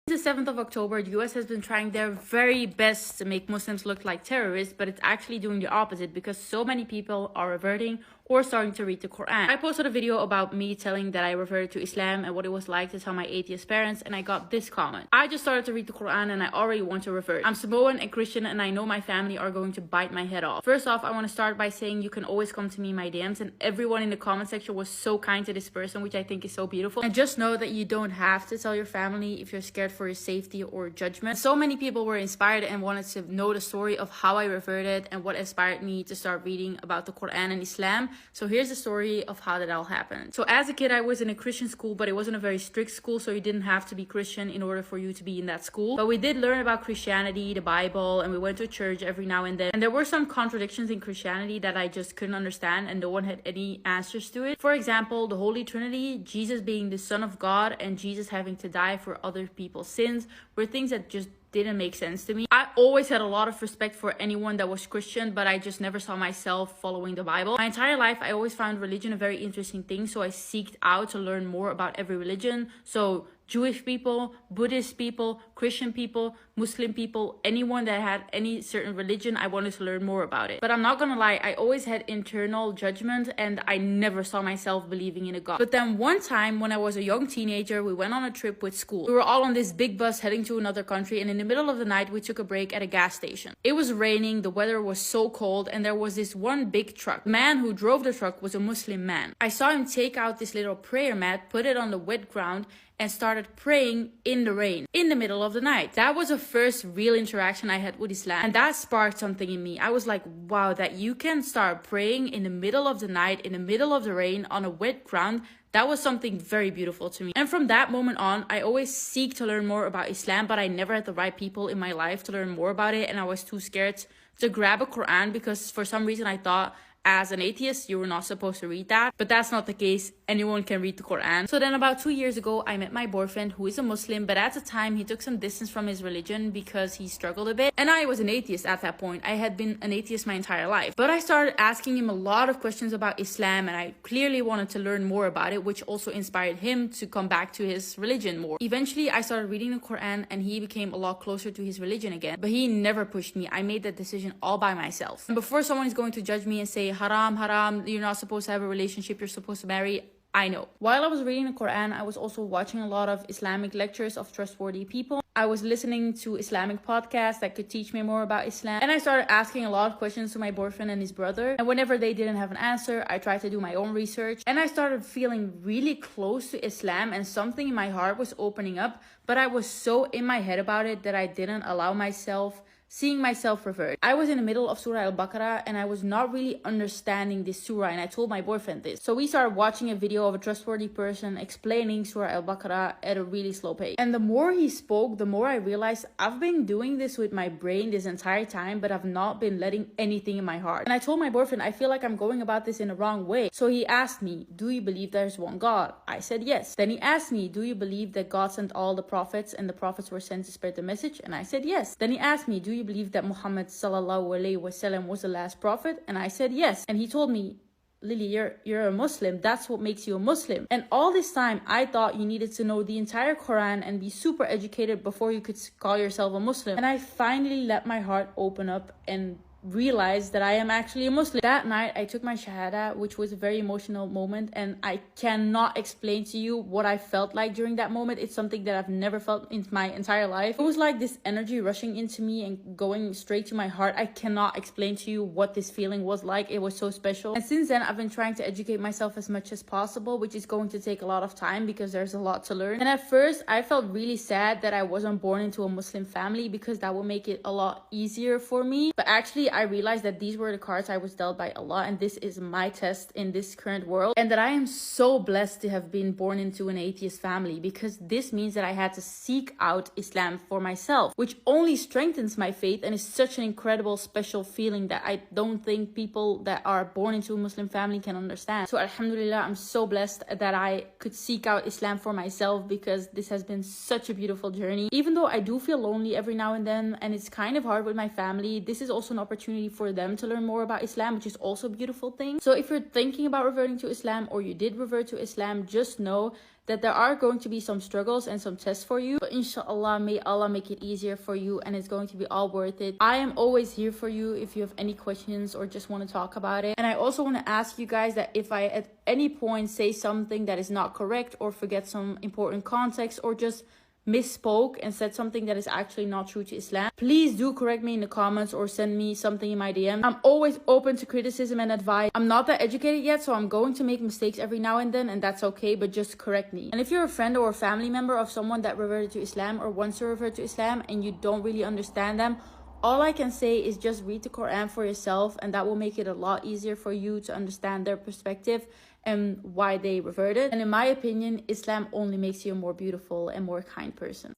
Since the 7th of October, the US has been trying their very best to make Muslims look like terrorists, but it's actually doing the opposite because so many people are reverting or starting to read the Quran. I posted a video about me telling that I reverted to Islam and what it was like to tell my atheist parents, and I got this comment. I just started to read the Quran and I already want to revert. I'm Samoan and Christian and I know my family are going to bite my head off. First off, I want to start by saying you can always come to me in my DMs, and everyone in the comment section was so kind to this person, which I think is so beautiful. And just know that you don't have to tell your family if you're scared for your safety or judgment. So many people were inspired and wanted to know the story of how I reverted and what inspired me to start reading about the Quran and Islam. So here's the story of how that all happened. So as a kid, I was in a Christian school, but it wasn't a very strict school, so you didn't have to be Christian in order for you to be in that school. But we did learn about Christianity, the Bible, and we went to church every now and then. And there were some contradictions in Christianity that I just couldn't understand, and no one had any answers to it. For example, the Holy Trinity, Jesus being the Son of God and Jesus having to die for other people's sins, were things that just didn't make sense to me. I always had a lot of respect for anyone that was Christian, but I just never saw myself following the Bible. My entire life, I always found religion a very interesting thing, so I seeked out to learn more about every religion. So Jewish people, Buddhist people, Christian people, Muslim people, anyone that had any certain religion, I wanted to learn more about it. But I'm not gonna lie, I always had internal judgment and I never saw myself believing in a God. But then one time when I was a young teenager, we went on a trip with school. We were all on this big bus heading to another country, and in the middle of the night, we took a break at a gas station. It was raining, the weather was so cold, and there was this one big truck. The man who drove the truck was a Muslim man. I saw him take out this little prayer mat, put it on the wet ground, and started praying in the rain in the middle of the night. That was the first real interaction I had with Islam, and that sparked something in me. I was like, wow, that you can start praying in the middle of the night, in the middle of the rain, on a wet ground. That was something very beautiful to me. And from that moment on, I always seek to learn more about Islam, but I never had the right people in my life to learn more about it, and I was too scared to grab a Quran because for some reason I thought as an atheist, you were not supposed to read that. But that's not the case. Anyone can read the Quran. So then about 2 years ago, I met my boyfriend who is a Muslim, but at the time he took some distance from his religion because he struggled a bit. And I was an atheist at that point. I had been an atheist my entire life. But I started asking him a lot of questions about Islam, and I clearly wanted to learn more about it, which also inspired him to come back to his religion more. Eventually, I started reading the Quran and he became a lot closer to his religion again. But he never pushed me. I made that decision all by myself. And before someone is going to judge me and say, haram, you're not supposed to have a relationship, you're supposed to marry, I know. While I was reading the Quran, I was also watching a lot of Islamic lectures of trustworthy people. I was listening to Islamic podcasts that could teach me more about Islam. And I started asking a lot of questions to my boyfriend and his brother. And whenever they didn't have an answer, I tried to do my own research. And I started feeling really close to Islam, and something in my heart was opening up. But I was so in my head about it that I didn't allow myself seeing myself revert. I was in the middle of Surah Al-Baqarah and I was not really understanding this surah, and I told my boyfriend this. So we started watching a video of a trustworthy person explaining Surah Al-Baqarah at a really slow pace. And the more he spoke, the more I realized I've been doing this with my brain this entire time, but I've not been letting anything in my heart. And I told my boyfriend, I feel like I'm going about this in the wrong way. So he asked me, do you believe there's one God? I said yes. Then he asked me, do you believe that God sent all the prophets and the prophets were sent to spread the message? And I said yes. Then he asked me, do you believe that Muhammad sallallahu alaihi wasallam was the last prophet? And I said yes. And he told me, Lily, you're a Muslim. That's what makes you a Muslim. And all this time, I thought you needed to know the entire Quran and be super educated before you could call yourself a Muslim. And I finally let my heart open up and realized that I am actually a Muslim. That night I took my Shahada, which was a very emotional moment, and I cannot explain to you what I felt like during that moment. It's something that I've never felt in my entire life. It was like this energy rushing into me and going straight to my heart. I cannot explain to you what this feeling was like. It was so special. And since then I've been trying to educate myself as much as possible, which is going to take a lot of time because there's a lot to learn. And at first I felt really sad that I wasn't born into a Muslim family because that would make it a lot easier for me. But actually I realized that these were the cards I was dealt by Allah, and this is my test in this current world, and that I am so blessed to have been born into an atheist family, because this means that I had to seek out Islam for myself, which only strengthens my faith and is such an incredible special feeling that I don't think people that are born into a Muslim family can understand. So alhamdulillah, I'm so blessed that I could seek out Islam for myself, because this has been such a beautiful journey. Even though I do feel lonely every now and then and it's kind of hard with my family, this is also an opportunity for them to learn more about Islam, which is also a beautiful thing. So if you're thinking about reverting to Islam, or you did revert to Islam, just know that there are going to be some struggles and some tests for you, but inshallah, may Allah make it easier for you, and it's going to be all worth it. I am always here for you if you have any questions or just want to talk about it. And I also want to ask you guys that if I at any point say something that is not correct or forget some important context or just misspoke and said something that is actually not true to Islam, please do correct me in the comments or send me something in my DM. I'm always open to criticism and advice. I'm not that educated yet, so I'm going to make mistakes every now and then, and that's okay, but just correct me. And if you're a friend or a family member of someone that reverted to Islam or wants to revert to Islam and you don't really understand them, all I can say is just read the Quran for yourself, and that will make it a lot easier for you to understand their perspective and why they reverted. And in my opinion, Islam only makes you a more beautiful and more kind person.